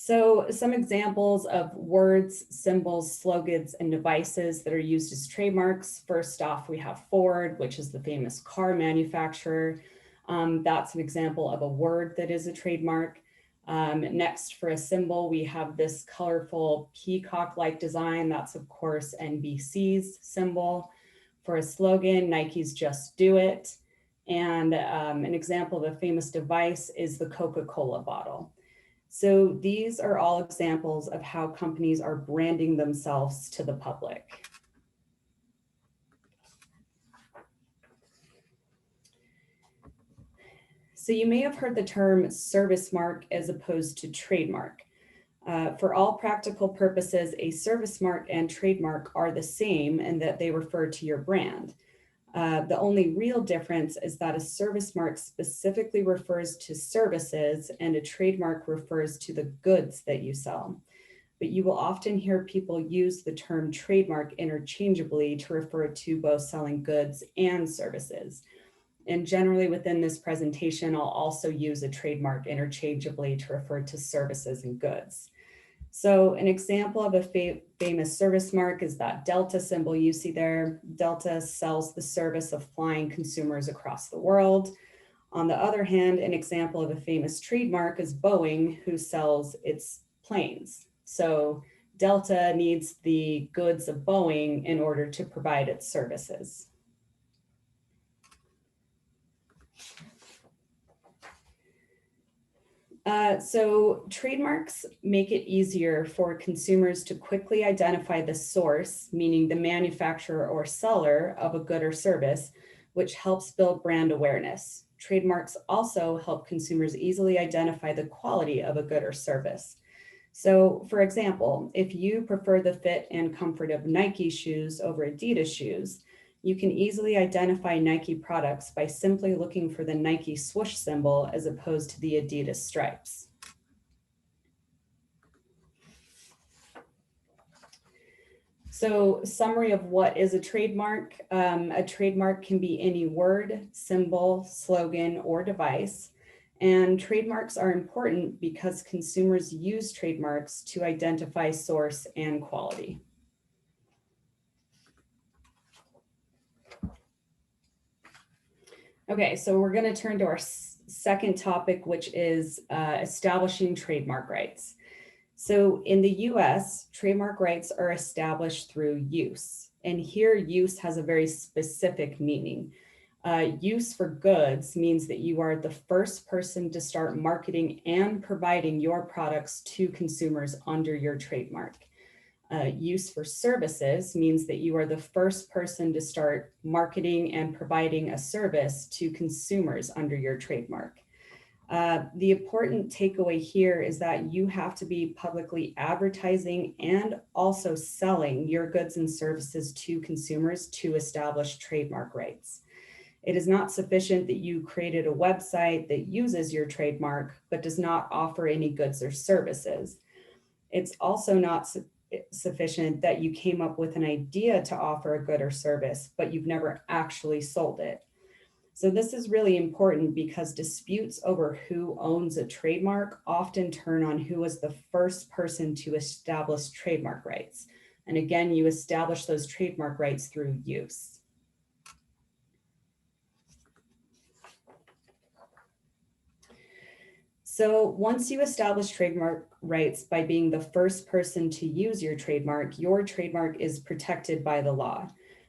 So some examples of words, symbols, slogans, and devices that are used as trademarks. First off, we have Ford, which is the famous car manufacturer. That's an example of a word that is a trademark. Next, for a symbol, we have this colorful peacock-like design. That's, of course, NBC's symbol. For a slogan, Nike's Just Do It. And an example of a famous device is the Coca-Cola bottle. So these are all examples of how companies are branding themselves to the public. So you may have heard the term service mark as opposed to trademark. For all practical purposes, a service mark and trademark are the same in that they refer to your brand. The only real difference is that a service mark specifically refers to services and a trademark refers to the goods that you sell. But you will often hear people use the term trademark interchangeably to refer to both selling goods and services. And generally within this presentation, I'll also use a trademark interchangeably to refer to services and goods. So an example of a famous service mark is that Delta symbol you see there. Delta sells the service of flying consumers across the world. On the other hand, an example of a famous trademark is Boeing, who sells its planes. So Delta needs the goods of Boeing in order to provide its services. So trademarks make it easier for consumers to quickly identify the source, meaning the manufacturer or seller of a good or service, which helps build brand awareness. Trademarks also help consumers easily identify the quality of a good or service. So for example, if you prefer the fit and comfort of Nike shoes over Adidas shoes, you can easily identify Nike products by simply looking for the Nike swoosh symbol as opposed to the Adidas stripes. So summary of what is a trademark. A trademark can be any word, symbol, slogan, or device. And trademarks are important because consumers use trademarks to identify source and quality. Okay, so we're going to turn to our second topic, which is establishing trademark rights. So in the US, trademark rights are established through use. And here use has a very specific meaning. Use for goods means that you are the first person to start marketing and providing your products to consumers under your trademark. Use for services means that you are the first person to start marketing and providing a service to consumers under your trademark. The important takeaway here is that you have to be publicly advertising and also selling your goods and services to consumers to establish trademark rights. It is not sufficient that you created a website that uses your trademark, but does not offer any goods or services. It's also not sufficient that you came up with an idea to offer a good or service, but you've never actually sold it. So this is really important because disputes over who owns a trademark often turn on who was the first person to establish trademark rights. And again, you establish those trademark rights through use. So once you establish trademark rights by being the first person to use your trademark is protected by the law.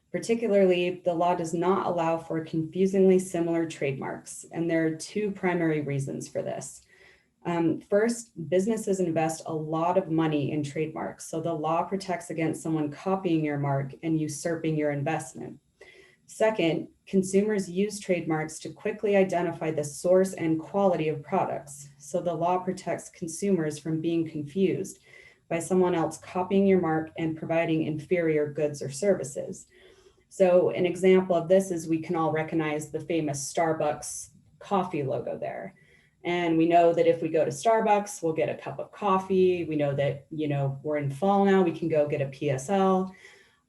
Particularly, the law does not allow for confusingly similar trademarks, and there are two primary reasons for this. First, businesses invest a lot of money in trademarks, so the law protects against someone copying your mark and usurping your investment. Second, consumers use trademarks to quickly identify the source and quality of products, so the law protects consumers from being confused by someone else copying your mark and providing inferior goods or services. So an example of this is we can all recognize the famous Starbucks coffee logo there. And we know that if we go to Starbucks, we'll get a cup of coffee. We know that, we're in fall now, we can go get a PSL.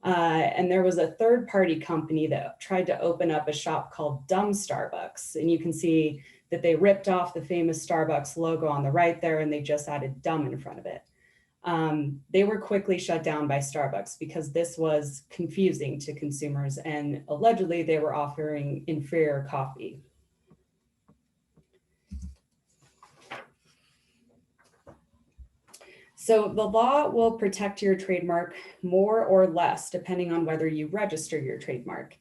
And there was a third-party company that tried to open up a shop called Dumb Starbucks. And you can see that they ripped off the famous Starbucks logo on the right there and they just added dumb in front of it. They were quickly shut down by Starbucks because this was confusing to consumers and allegedly they were offering inferior coffee. So the law will protect your trademark more or less depending on whether you register your trademark.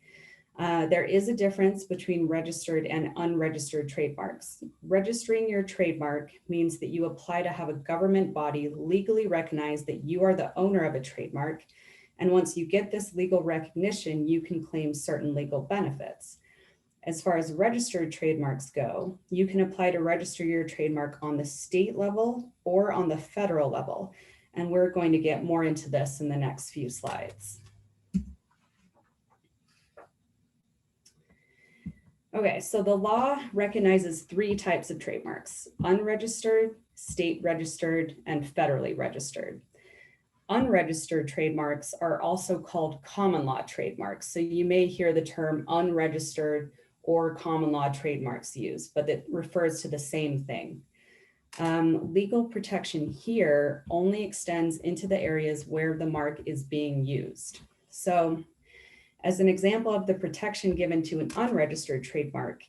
There is a difference between registered and unregistered trademarks. Registering your trademark means that you apply to have a government body legally recognize that you are the owner of a trademark. And once you get this legal recognition, you can claim certain legal benefits. As far as registered trademarks go, you can apply to register your trademark on the state level or on the federal level. And we're going to get more into this in the next few slides. Okay, so the law recognizes 3 types of trademarks: unregistered, state registered, and federally registered. Unregistered trademarks are also called common law trademarks. So you may hear the term unregistered or common law trademarks used, but it refers to the same thing. Legal protection here only extends into the areas where the mark is being used. So as an example of the protection given to an unregistered trademark,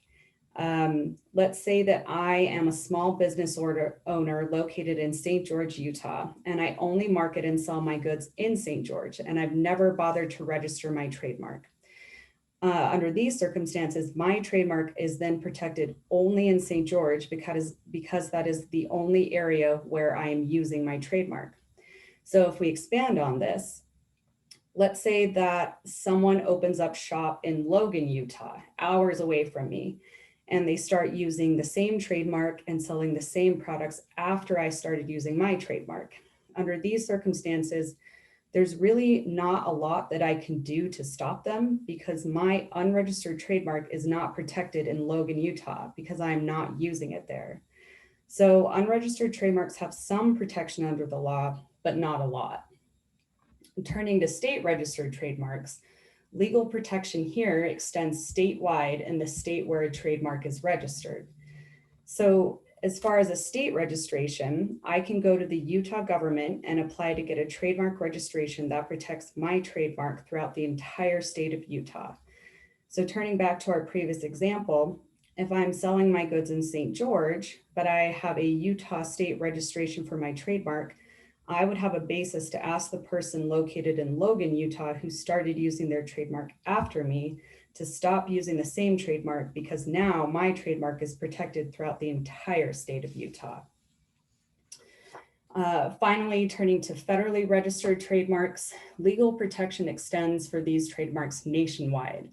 let's say that I am a small business owner located in St. George, Utah, and I only market and sell my goods in St. George, and I've never bothered to register my trademark. Under these circumstances, my trademark is then protected only in St. George because that is the only area where I am using my trademark. So if we expand on this, let's say that someone opens up shop in Logan, Utah, hours away from me, and they start using the same trademark and selling the same products after I started using my trademark. Under these circumstances, there's really not a lot that I can do to stop them because my unregistered trademark is not protected in Logan, Utah, because I'm not using it there. So unregistered trademarks have some protection under the law, but not a lot. Turning to state registered trademarks, legal protection here extends statewide in the state where a trademark is registered. So as far as a state registration, I can go to the Utah government and apply to get a trademark registration that protects my trademark throughout the entire state of Utah. So turning back to our previous example, if I'm selling my goods in St. George, but I have a Utah state registration for my trademark, I would have a basis to ask the person located in Logan, Utah, who started using their trademark after me to stop using the same trademark because now my trademark is protected throughout the entire state of Utah. Finally, turning to federally registered trademarks, legal protection extends for these trademarks nationwide.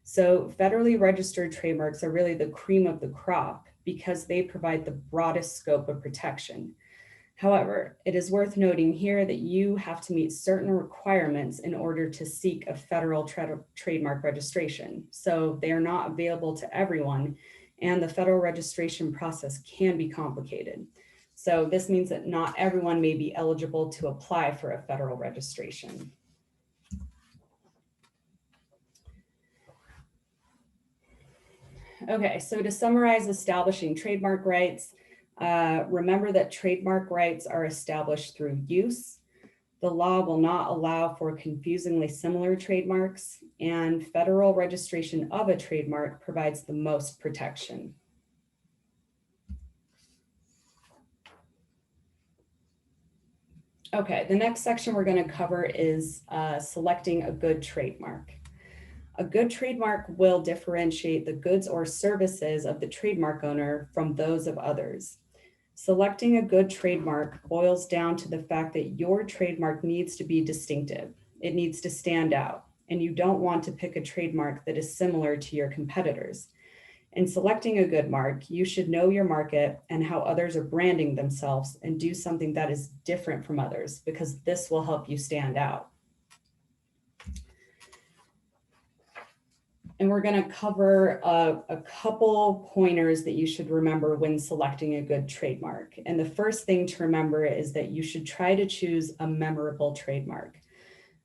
So federally registered trademarks are really the cream of the crop because they provide the broadest scope of protection. However, it is worth noting here that you have to meet certain requirements in order to seek a federal trademark registration. So they are not available to everyone, and the federal registration process can be complicated. So this means that not everyone may be eligible to apply for a federal registration. Okay, so to summarize establishing trademark rights, remember that trademark rights are established through use. The law will not allow for confusingly similar trademarks, and federal registration of a trademark provides the most protection. Okay, the next section we're going to cover is selecting a good trademark. A good trademark will differentiate the goods or services of the trademark owner from those of others. Selecting a good trademark boils down to the fact that your trademark needs to be distinctive. It needs to stand out, and you don't want to pick a trademark that is similar to your competitors. In selecting a good mark, you should know your market and how others are branding themselves and do something that is different from others, because this will help you stand out. And we're going to cover a couple pointers that you should remember when selecting a good trademark. And the first thing to remember is that you should try to choose a memorable trademark.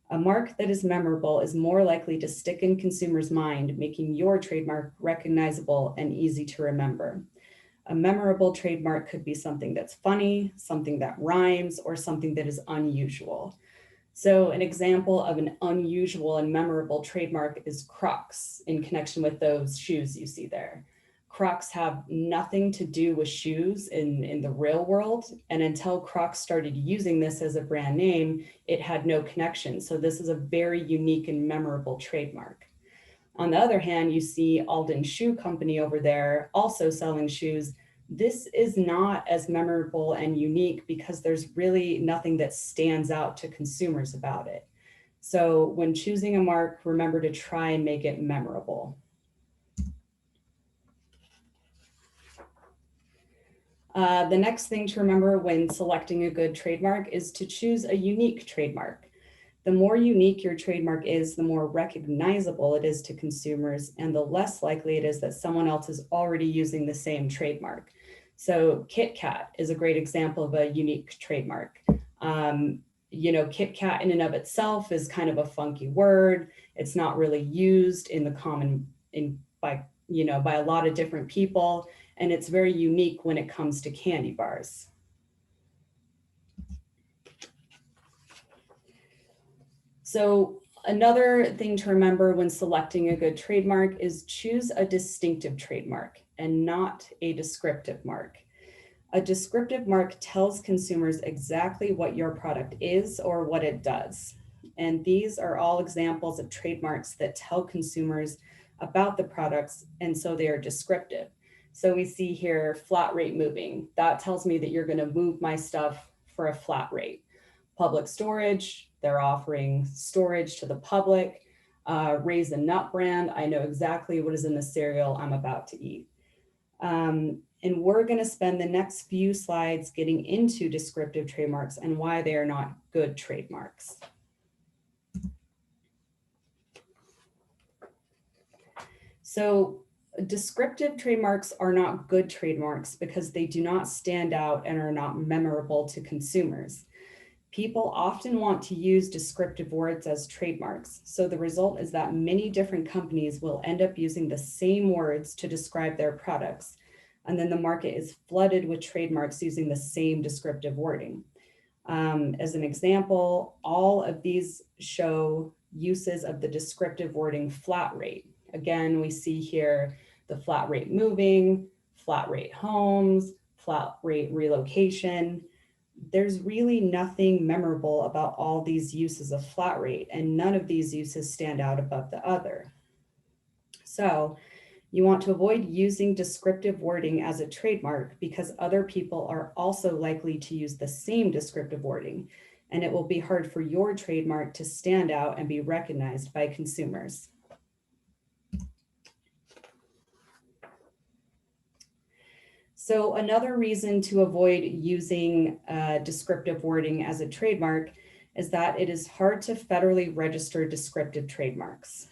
A mark that is memorable is more likely to stick in consumers' mind, making your trademark recognizable and easy to remember. A memorable trademark could be something that's funny, something that rhymes, or something that is unusual. So an example of an unusual and memorable trademark is Crocs, in connection with those shoes you see there. Crocs have nothing to do with shoes in the real world. And until Crocs started using this as a brand name, it had no connection. So this is a very unique and memorable trademark. On the other hand, you see Alden Shoe Company over there also selling shoes. This is not as memorable and unique because there's really nothing that stands out to consumers about it. So when choosing a mark, remember to try and make it memorable. The next thing to remember when selecting a good trademark is to choose a unique trademark. The more unique your trademark is, the more recognizable it is to consumers, and the less likely it is that someone else is already using the same trademark. So Kit Kat is a great example of a unique trademark. Kit Kat in and of itself is kind of a funky word. It's not really used in the by a lot of different people, and it's very unique when it comes to candy bars. So another thing to remember when selecting a good trademark is choose a distinctive trademark and not a descriptive mark. A descriptive mark tells consumers exactly what your product is or what it does. And these are all examples of trademarks that tell consumers about the products, and so they are descriptive. So we see here flat rate moving. That tells me that you're going to move my stuff for a flat rate. Public storage, they're offering storage to the public. Raise a Nut brand, I know exactly what is in the cereal I'm about to eat. And we're going to spend the next few slides getting into descriptive trademarks and why they are not good trademarks. So descriptive trademarks are not good trademarks because they do not stand out and are not memorable to consumers. People often want to use descriptive words as trademarks. So the result is that many different companies will end up using the same words to describe their products. And then the market is flooded with trademarks using the same descriptive wording. As an example, all of these show uses of the descriptive wording flat rate. Again, we see here the flat rate moving, flat rate homes, flat rate relocation. There's really nothing memorable about all these uses of flat rate, and none of these uses stand out above the other. So you want to avoid using descriptive wording as a trademark because other people are also likely to use the same descriptive wording, and it will be hard for your trademark to stand out and be recognized by consumers. So another reason to avoid using descriptive wording as a trademark is that it is hard to federally register descriptive trademarks.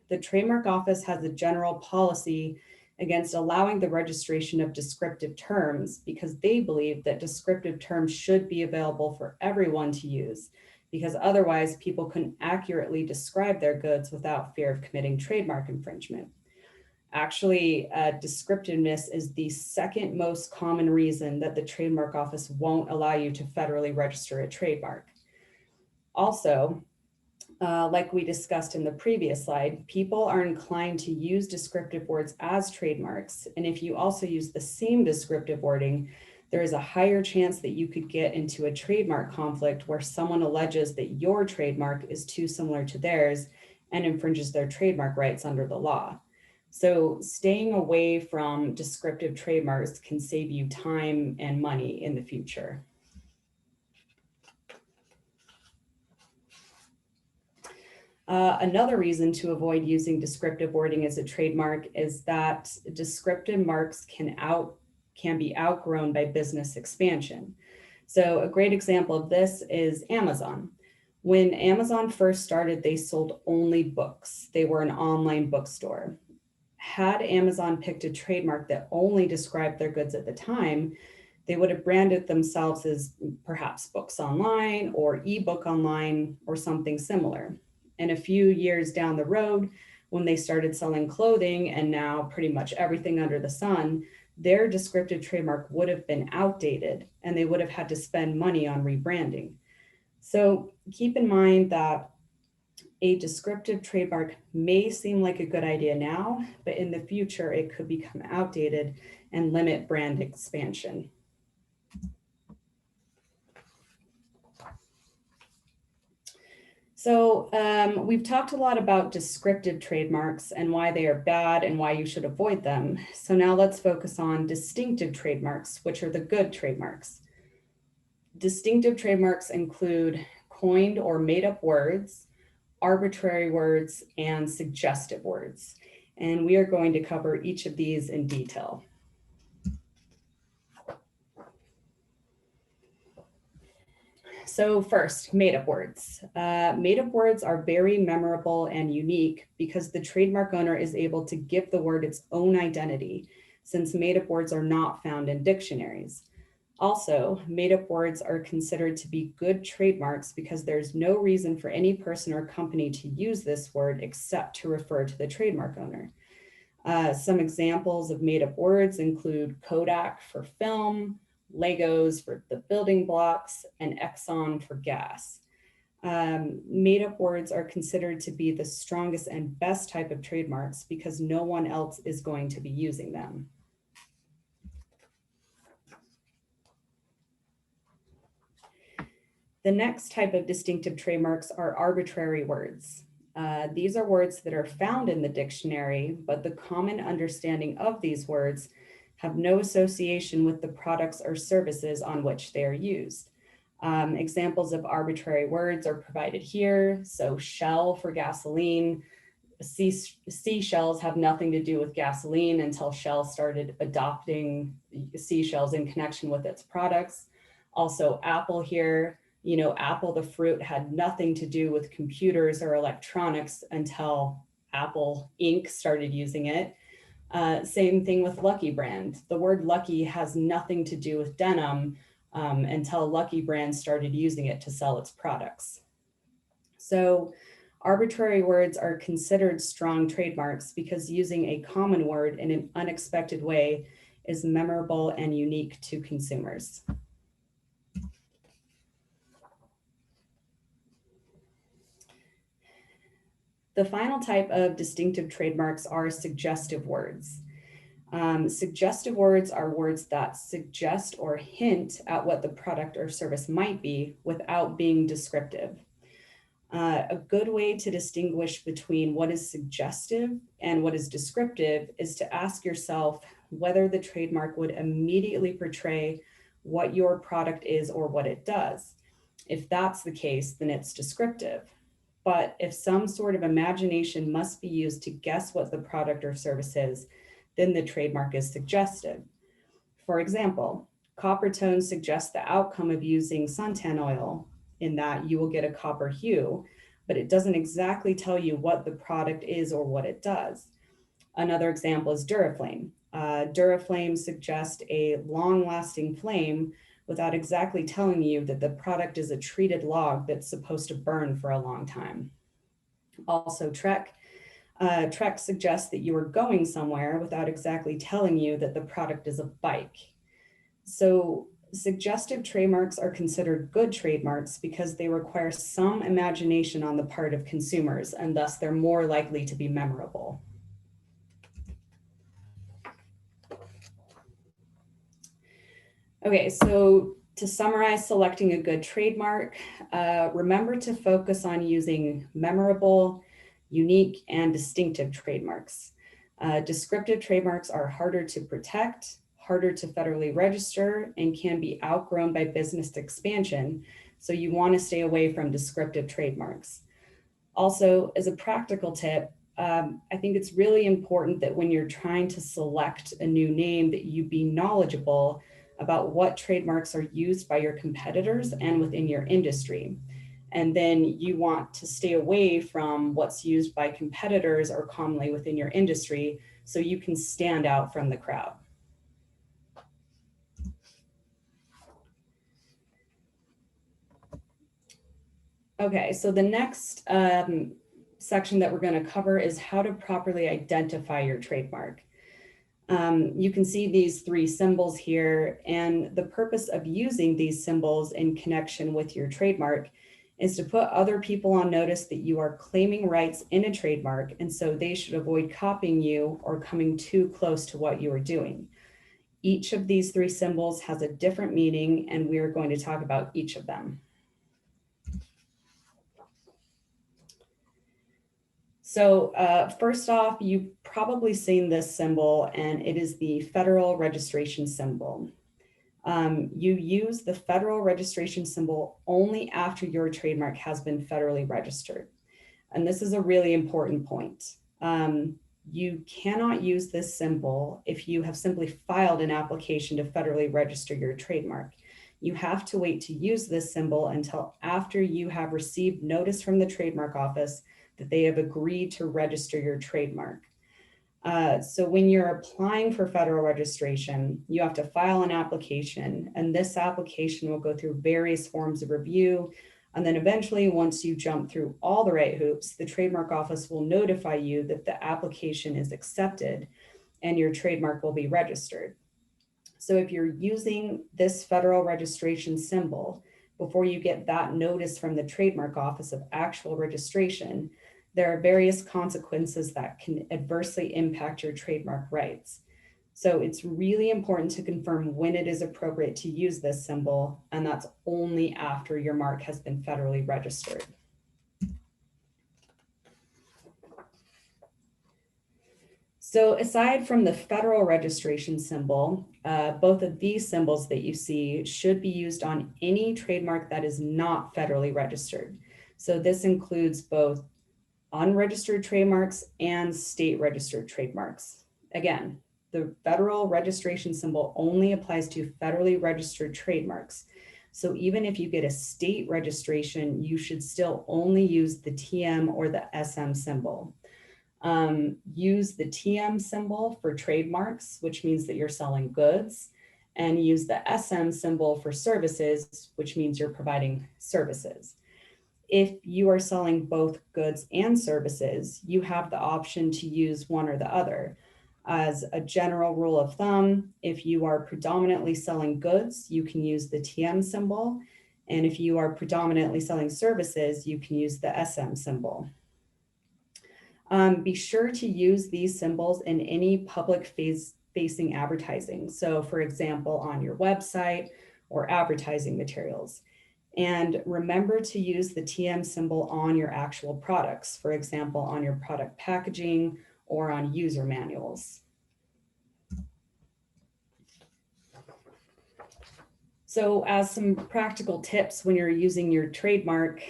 The Trademark Office has a general policy against allowing the registration of descriptive terms because they believe that descriptive terms should be available for everyone to use, because otherwise people couldn't accurately describe their goods without fear of committing trademark infringement. Actually, descriptiveness is the second most common reason that the Trademark Office won't allow you to federally register a trademark. Also, like we discussed in the previous slide, people are inclined to use descriptive words as trademarks. And if you also use the same descriptive wording, there is a higher chance that you could get into a trademark conflict where someone alleges that your trademark is too similar to theirs and infringes their trademark rights under the law. So staying away from descriptive trademarks can save you time and money in the future. Another reason to avoid using descriptive wording as a trademark is that descriptive marks can be outgrown by business expansion. So a great example of this is Amazon. When Amazon first started, they sold only books. They were an online bookstore. Had Amazon picked a trademark that only described their goods at the time, they would have branded themselves as perhaps books online or ebook online or something similar. And a few years down the road, when they started selling clothing and now pretty much everything under the sun, their descriptive trademark would have been outdated and they would have had to spend money on rebranding. So keep in mind that a descriptive trademark may seem like a good idea now, but in the future it could become outdated and limit brand expansion. So we've talked a lot about descriptive trademarks and why they are bad and why you should avoid them. So now let's focus on distinctive trademarks, which are the good trademarks. Distinctive trademarks include coined or made up words, arbitrary words, and suggestive words. And we are going to cover each of these in detail. So first, made-up words. Made-up words are very memorable and unique because the trademark owner is able to give the word its own identity, since made-up words are not found in dictionaries. Also, made-up words are considered to be good trademarks because there's no reason for any person or company to use this word except to refer to the trademark owner. Some examples of made-up words include Kodak for film, Legos for the building blocks, and Exxon for gas. Made-up words are considered to be the strongest and best type of trademarks because no one else is going to be using them. The next type of distinctive trademarks are arbitrary words. These are words that are found in the dictionary, but the common understanding of these words have no association with the products or services on which they are used. Examples of arbitrary words are provided here. So Shell for gasoline. Seashells have nothing to do with gasoline until Shell started adopting seashells in connection with its products. Also Apple here. You know, Apple, the fruit, had nothing to do with computers or electronics until Apple Inc. started using it. Same thing with Lucky Brand. The word Lucky has nothing to do with denim until Lucky Brand started using it to sell its products. So arbitrary words are considered strong trademarks because using a common word in an unexpected way is memorable and unique to consumers. The final type of distinctive trademarks are suggestive words. Suggestive words are words that suggest or hint at what the product or service might be without being descriptive. A good way to distinguish between what is suggestive and what is descriptive is to ask yourself whether the trademark would immediately portray what your product is or what it does. If that's the case, then it's descriptive. But if some sort of imagination must be used to guess what the product or service is, then the trademark is suggestive. For example, copper tones suggest the outcome of using suntan oil in that you will get a copper hue, but it doesn't exactly tell you what the product is or what it does. Another example is Duraflame. Duraflame suggests a long-lasting flame without exactly telling you that the product is a treated log that's supposed to burn for a long time. Also, Trek suggests that you are going somewhere without exactly telling you that the product is a bike. So suggestive trademarks are considered good trademarks because they require some imagination on the part of consumers, and thus they're more likely to be memorable. Okay, so to summarize selecting a good trademark, remember to focus on using memorable, unique, and distinctive trademarks. Descriptive trademarks are harder to protect, harder to federally register, and can be outgrown by business expansion, so you want to stay away from descriptive trademarks. Also, as a practical tip, I think it's really important that when you're trying to select a new name that you be knowledgeable about what trademarks are used by your competitors and within your industry. And then you want to stay away from what's used by competitors or commonly within your industry so you can stand out from the crowd. Okay, so the next section that we're going to cover is how to properly identify your trademark. You can see these three symbols here, and the purpose of using these symbols in connection with your trademark is to put other people on notice that you are claiming rights in a trademark, and so they should avoid copying you or coming too close to what you are doing. Each of these three symbols has a different meaning, and we are going to talk about each of them. So first off, you've probably seen this symbol, and it is the federal registration symbol. You use the federal registration symbol only after your trademark has been federally registered. And this is a really important point. You cannot use this symbol if you have simply filed an application to federally register your trademark. You have to wait to use this symbol until after you have received notice from the trademark office that they have agreed to register your trademark. So when you're applying for federal registration, you have to file an application, and this application will go through various forms of review. And then eventually, once you jump through all the right hoops, the trademark office will notify you that the application is accepted and your trademark will be registered. So if you're using this federal registration symbol before you get that notice from the trademark office of actual registration, there are various consequences that can adversely impact your trademark rights. So it's really important to confirm when it is appropriate to use this symbol, and that's only after your mark has been federally registered. So aside from the federal registration symbol, both of these symbols that you see should be used on any trademark that is not federally registered. So this includes both unregistered trademarks and state registered trademarks. Again, the federal registration symbol only applies to federally registered trademarks. So even if you get a state registration, you should still only use the TM or the SM symbol. Use the TM symbol for trademarks, which means that you're selling goods, and use the SM symbol for services, which means you're providing services. If you are selling both goods and services, you have the option to use one or the other. As a general rule of thumb, if you are predominantly selling goods, you can use the TM symbol. And if you are predominantly selling services, you can use the SM symbol. Be sure to use these symbols in any public facing advertising. So for example, on your website or advertising materials. And remember to use the TM symbol on your actual products, for example, on your product packaging or on user manuals. So as some practical tips when you're using your trademark,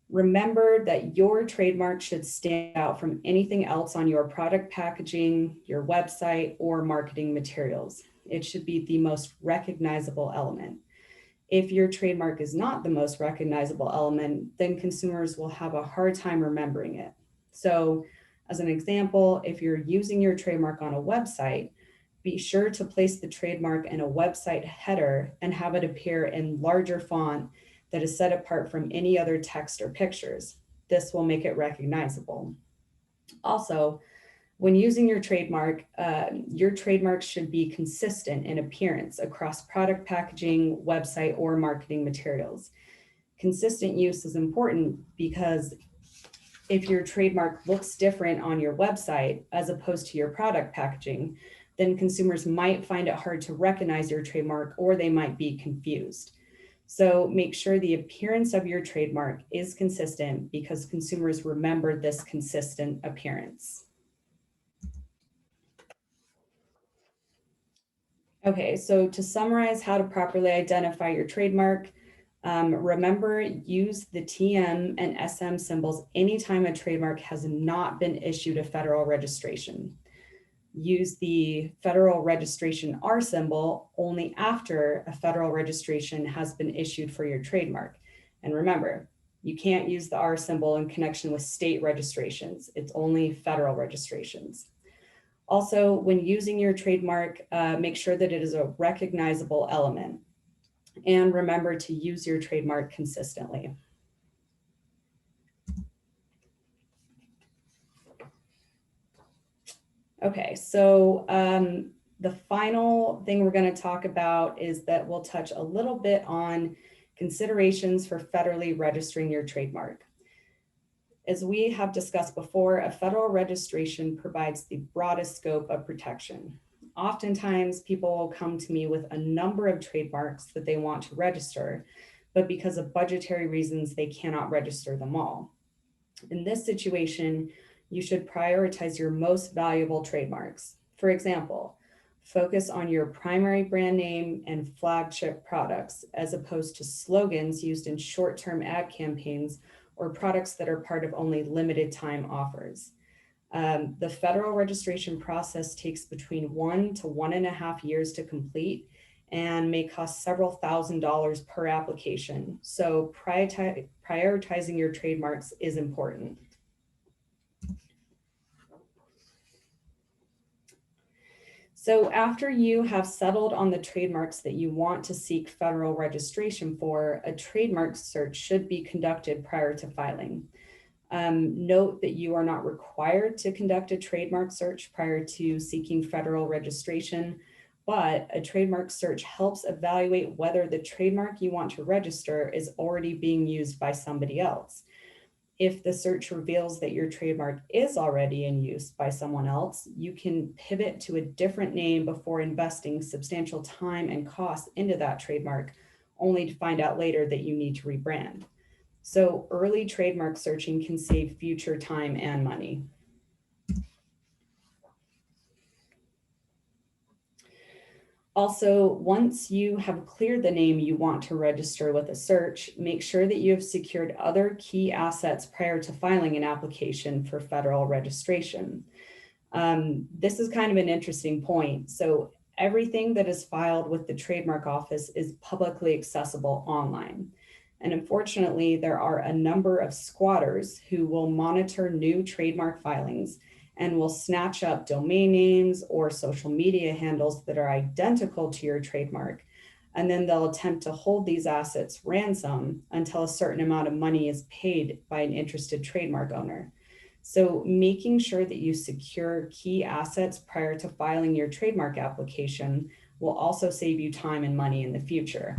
remember that your trademark should stand out from anything else on your product packaging, your website, or marketing materials. It should be the most recognizable element. If your trademark is not the most recognizable element, then consumers will have a hard time remembering it. So as an example, if you're using your trademark on a website, be sure to place the trademark in a website header and have it appear in larger font that is set apart from any other text or pictures. This will make it recognizable. Also, when using your trademark should be consistent in appearance across product packaging, website, or marketing materials. Consistent use is important because if your trademark looks different on your website as opposed to your product packaging, then consumers might find it hard to recognize your trademark, or they might be confused. So make sure the appearance of your trademark is consistent because consumers remember this consistent appearance. Okay, so to summarize how to properly identify your trademark, remember, use the TM and SM symbols anytime a trademark has not been issued a federal registration. Use the federal registration R symbol only after a federal registration has been issued for your trademark. And remember, you can't use the R symbol in connection with state registrations. It's only federal registrations. Also, when using your trademark, make sure that it is a recognizable element. And remember to use your trademark consistently. Okay, so the final thing we're going to talk about is that we'll touch a little bit on considerations for federally registering your trademark. As we have discussed before, a federal registration provides the broadest scope of protection. Oftentimes, people will come to me with a number of trademarks that they want to register, but because of budgetary reasons, they cannot register them all. In this situation, you should prioritize your most valuable trademarks. For example, focus on your primary brand name and flagship products, as opposed to slogans used in short-term ad campaigns or products that are part of only limited time offers. The federal registration process takes between 1 to 1.5 years to complete and may cost several $1,000s per application. So prioritizing your trademarks is important. So after you have settled on the trademarks that you want to seek federal registration for, a trademark search should be conducted prior to filing. Note that you are not required to conduct a trademark search prior to seeking federal registration, but a trademark search helps evaluate whether the trademark you want to register is already being used by somebody else. If the search reveals that your trademark is already in use by someone else, you can pivot to a different name before investing substantial time and cost into that trademark, only to find out later that you need to rebrand. So early trademark searching can save future time and money. Also, once you have cleared the name you want to register with a search, make sure that you have secured other key assets prior to filing an application for federal registration. This is kind of an interesting point. So everything that is filed with the trademark office is publicly accessible online. And unfortunately, there are a number of squatters who will monitor new trademark filings and will snatch up domain names or social media handles that are identical to your trademark. And then they'll attempt to hold these assets ransom until a certain amount of money is paid by an interested trademark owner. So making sure that you secure key assets prior to filing your trademark application will also save you time and money in the future.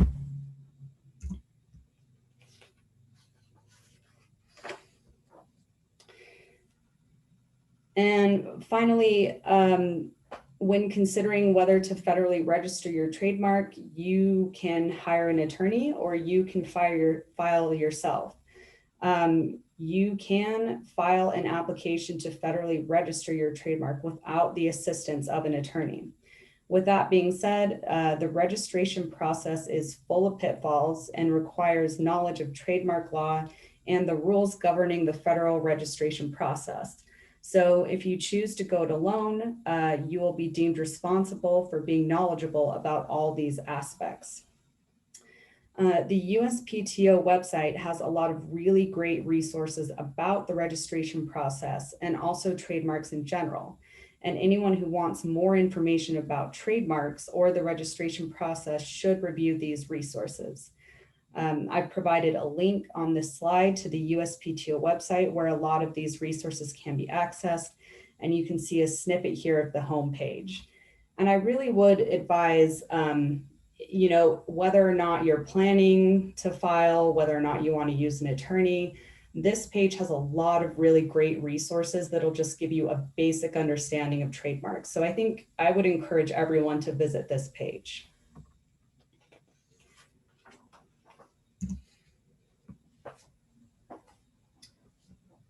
And finally, when considering whether to federally register your trademark, you can hire an attorney or you can file yourself. You can file an application to federally register your trademark without the assistance of an attorney. With that being said, the registration process is full of pitfalls and requires knowledge of trademark law and the rules governing the federal registration process. So if you choose to go it alone, you will be deemed responsible for being knowledgeable about all these aspects. The Uspto website has a lot of really great resources about the registration process and also trademarks in general. And anyone who wants more information about trademarks or the registration process should review these resources. I've provided a link on this slide to the Uspto website where a lot of these resources can be accessed, and you can see a snippet here of the homepage. And I really would advise, whether or not you're planning to file, whether or not you want to use an attorney, this page has a lot of really great resources that'll just give you a basic understanding of trademarks. So I think I would encourage everyone to visit this page.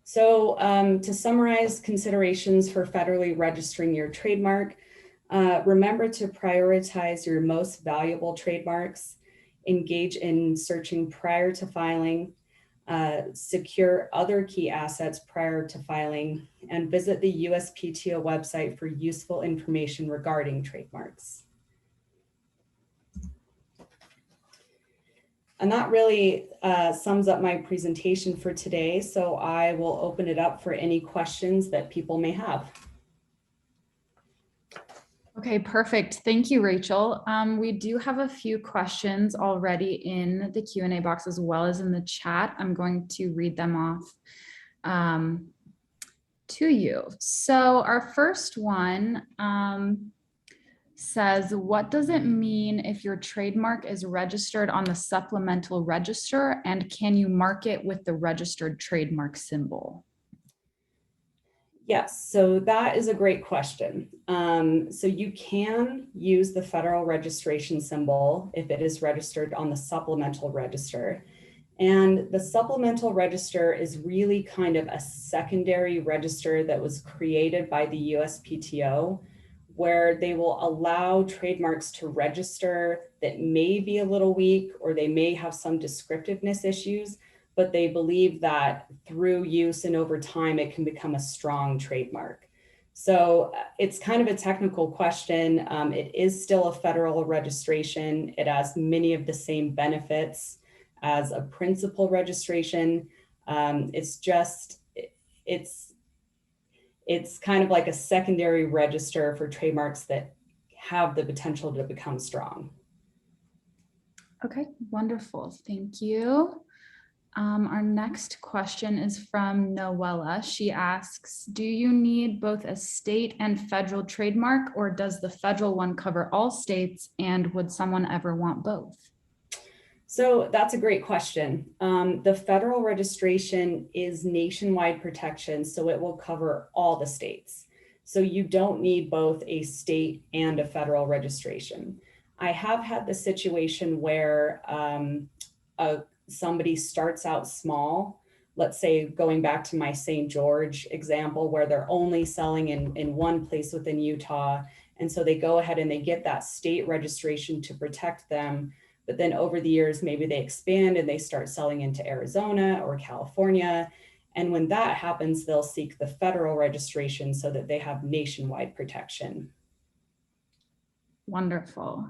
So to summarize considerations for federally registering your trademark, remember to prioritize your most valuable trademarks, engage in searching prior to filing, secure other key assets prior to filing, and visit the Uspto website for useful information regarding trademarks. And that really sums up my presentation for today. So I will open it up for any questions that people may have. Okay, perfect. Thank you, Rachel. We do have a few questions already in the Q&A box as well as in the chat. I'm going to read them off. to you. So our first one says, what does it mean if your trademark is registered on the supplemental register, and can you mark it with the registered trademark symbol? Yes, so that is a great question. So you can use the federal registration symbol if it is registered on the supplemental register. And the supplemental register is really kind of a secondary register that was created by the USPTO, where they will allow trademarks to register that may be a little weak or they may have some descriptiveness issues, but they believe that through use and over time, it can become a strong trademark. So it's kind of a technical question. It is still a federal registration. It has many of the same benefits as a principal registration. It's kind of like a secondary register for trademarks that have the potential to become strong. Okay, wonderful. Thank you. Our next question is from Noella. She asks, do you need both a state and federal trademark, or does the federal one cover all states, and would someone ever want both? So that's a great question. The federal registration is nationwide protection, so it will cover all the states. So you don't need both a state and a federal registration. I have had the situation where somebody starts out small, let's say going back to my St. George example, where they're only selling in one place within Utah. And so they go ahead and they get that state registration to protect them. But then over the years, maybe they expand and they start selling into Arizona or California. And when that happens, they'll seek the federal registration so that they have nationwide protection. Wonderful.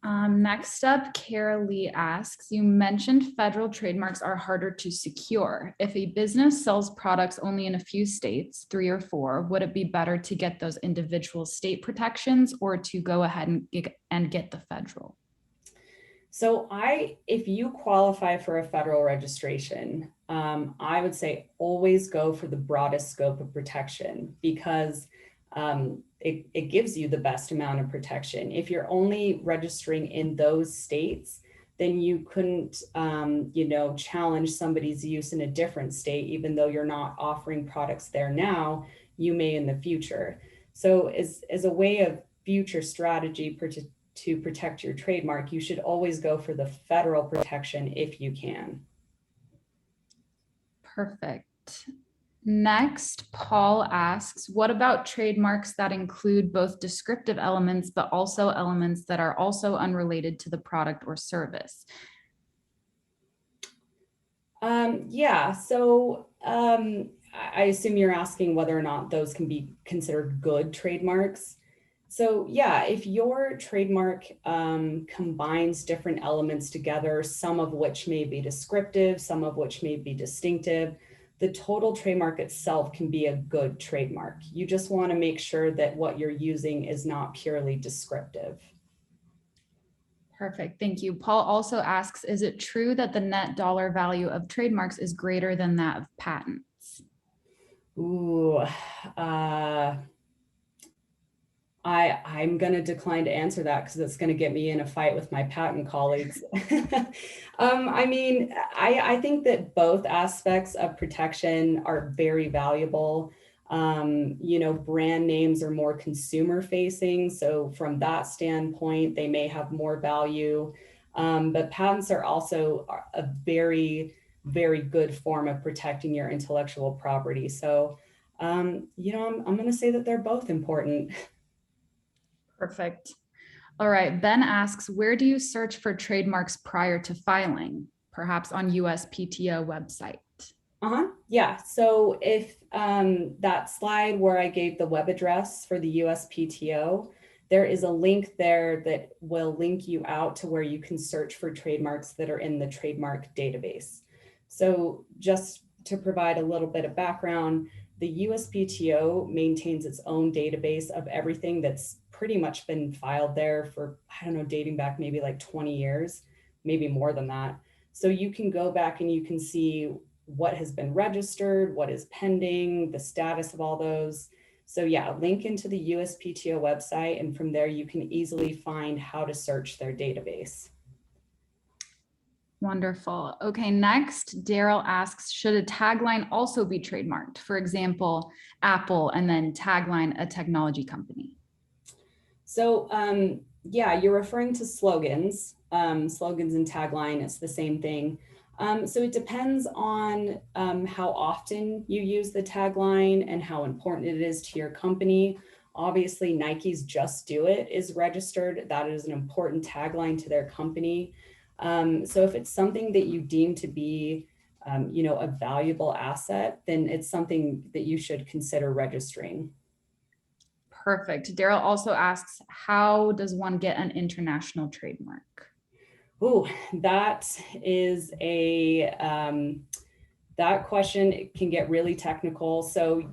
Next up, Kara Lee asks, you mentioned federal trademarks are harder to secure. If a business sells products only in a few states, 3 or 4, would it be better to get those individual state protections or to go ahead and get the federal? So if you qualify for a federal registration, I would say always go for the broadest scope of protection, because it gives you the best amount of protection. If you're only registering in those states, then you couldn't, challenge somebody's use in a different state, even though you're not offering products there now, you may in the future. So as a way of future strategy to protect your trademark, you should always go for the federal protection if you can. Perfect. Next, Paul asks, what about trademarks that include both descriptive elements, but also elements that are also unrelated to the product or service? I assume you're asking whether or not those can be considered good trademarks. So yeah, if your trademark combines different elements together, some of which may be descriptive, some of which may be distinctive, the total trademark itself can be a good trademark. You just want to make sure that what you're using is not purely descriptive. Perfect. Thank you. Paul also asks, is it true that the net dollar value of trademarks is greater than that of patents? Ooh, I'm going to decline to answer that because it's going to get me in a fight with my patent colleagues. I think that both aspects of protection are very valuable. Brand names are more consumer facing. So from that standpoint, they may have more value. But patents are also a very, very good form of protecting your intellectual property. So, I'm going to say that they're both important. Perfect. All right. Ben asks, where do you search for trademarks prior to filing? Perhaps on USPTO website. Yeah. So if that slide where I gave the web address for the USPTO, there is a link there that will link you out to where you can search for trademarks that are in the trademark database. So just to provide a little bit of background, the USPTO maintains its own database of everything that's pretty much been filed there for, dating back maybe like 20 years, maybe more than that. So you can go back and you can see what has been registered, what is pending, the status of all those. So yeah, link into the USPTO website, and from there you can easily find how to search their database. Wonderful. Okay, next, Daryl asks, should a tagline also be trademarked? For example, Apple and then tagline, a technology company. So yeah, you're referring to slogans. Slogans and tagline, it's the same thing. So it depends on how often you use the tagline and how important it is to your company. Obviously, Nike's "Just Do It" is registered. That is an important tagline to their company. So if it's something that you deem to be, a valuable asset, then it's something that you should consider registering. Perfect. Daryl also asks, how does one get an international trademark? Oh, that is that question can get really technical. So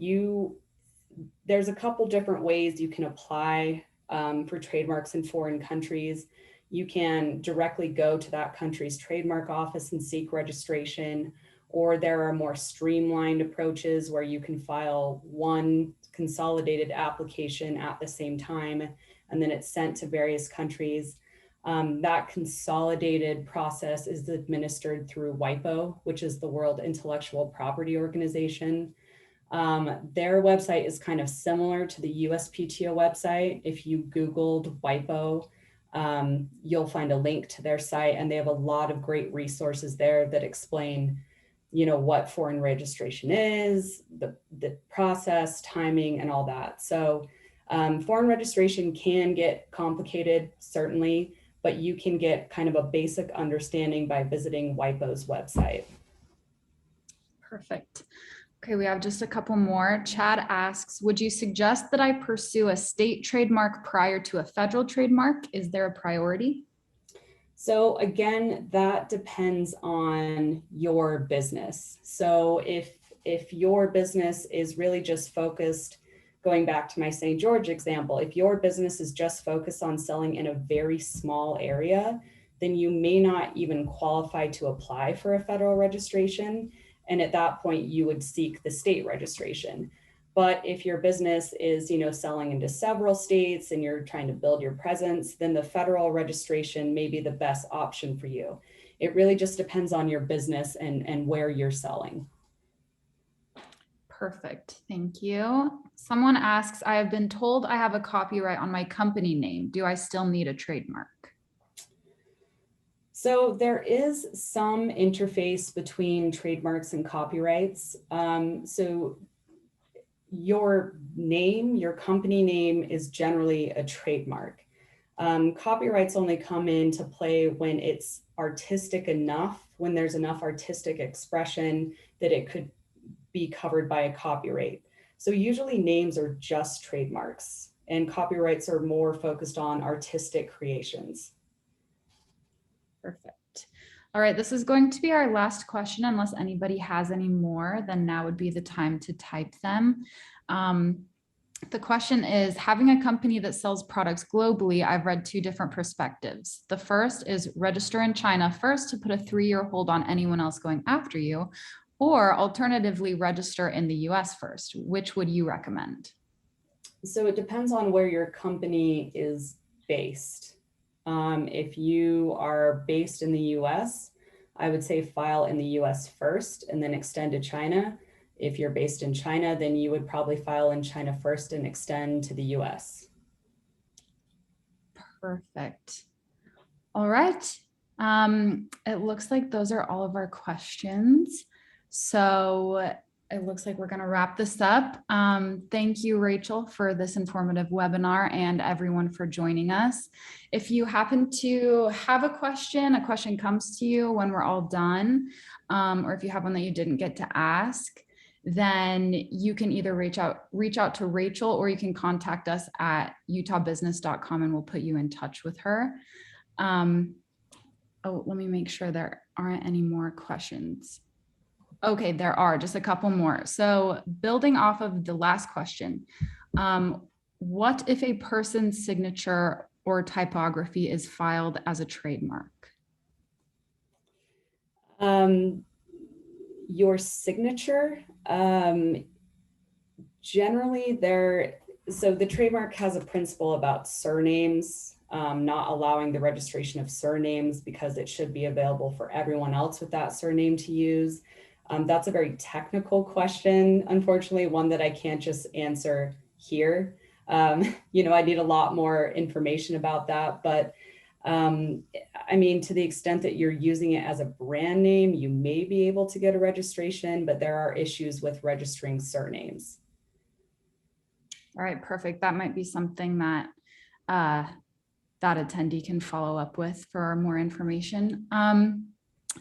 there's a couple different ways you can apply for trademarks in foreign countries. You can directly go to that country's trademark office and seek registration, or there are more streamlined approaches where you can file one consolidated application at the same time, and then it's sent to various countries. That consolidated process is administered through WIPO, which is the World Intellectual Property Organization. Their website is kind of similar to the USPTO website. If you Googled WIPO, you'll find a link to their site, and they have a lot of great resources there that explain, what foreign registration is, the process, timing, and all that. So foreign registration can get complicated, certainly, but you can get kind of a basic understanding by visiting WIPO's website. Perfect. Okay, we have just a couple more. Chad asks, would you suggest that I pursue a state trademark prior to a federal trademark? Is there a priority? So again, that depends on your business. So if your business is really just focused, going back to my St. George example, if your business is just focused on selling in a very small area, then you may not even qualify to apply for a federal registration. And at that point, you would seek the state registration. But if your business is, selling into several states and you're trying to build your presence, then the federal registration may be the best option for you. It really just depends on your business and where you're selling. Perfect. Thank you. Someone asks, I have been told I have a copyright on my company name. Do I still need a trademark? So there is some interface between trademarks and copyrights. So your name, your company name, is generally a trademark. Copyrights only come into play when it's artistic enough, when there's enough artistic expression that it could be covered by a copyright. So usually names are just trademarks, and copyrights are more focused on artistic creations. Perfect. All right, this is going to be our last question. Unless anybody has any more, then now would be the time to type them. The question is, having a company that sells products globally, I've read two different perspectives. The first is register in China first to put a 3-year hold on anyone else going after you, or alternatively register in the US first. Which would you recommend? So it depends on where your company is based. If you are based in the US, I would say file in the US first and then extend to China. If you're based in China, then you would probably file in China first and extend to the US. Perfect. All right. It looks like those are all of our questions. So it looks like we're going to wrap this up. Thank you, Rachel, for this informative webinar, and everyone for joining us. If you happen to have a question comes to you when we're all done, or if you have one that you didn't get to ask, then you can either reach out to Rachel, or you can contact us at utahbusiness.com and we'll put you in touch with her. Oh, let me make sure there aren't any more questions. Okay, there are just a couple more. So building off of the last question, what if a person's signature or typography is filed as a trademark? Your signature, generally so the trademark has a principle about surnames, not allowing the registration of surnames because it should be available for everyone else with that surname to use. That's a very technical question, unfortunately, one that I can't just answer here. You know, I need a lot more information about that, but I mean, to the extent that you're using it as a brand name, you may be able to get a registration, but there are issues with registering surnames. All right, perfect. That might be something that that attendee can follow up with for more information.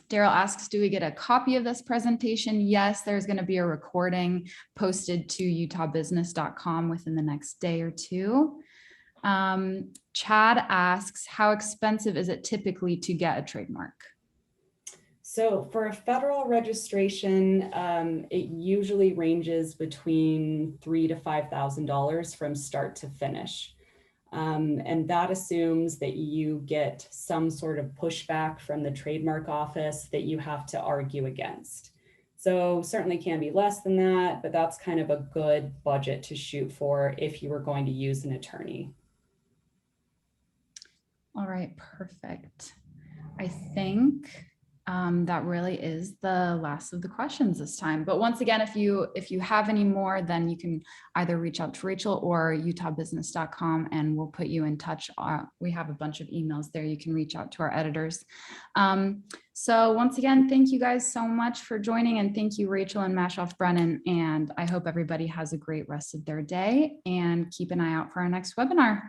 Daryl asks, do we get a copy of this presentation? Yes, there's going to be a recording posted to utahbusiness.com within the next day or two. Chad asks, how expensive is it typically to get a trademark? So for a federal registration, it usually ranges between $3,000 to $5,000 from start to finish. And that assumes that you get some sort of pushback from the trademark office that you have to argue against. So certainly can be less than that, but that's kind of a good budget to shoot for if you were going to use an attorney. All right, perfect. I think that really is the last of the questions this time. But once again, if you have any more, then you can either reach out to Rachel or utahbusiness.com and we'll put you in touch. We have a bunch of emails there. You can reach out to our editors. So once again, thank you guys so much for joining, and thank you, Rachel and Mashoff Brennan. And I hope everybody has a great rest of their day and keep an eye out for our next webinar.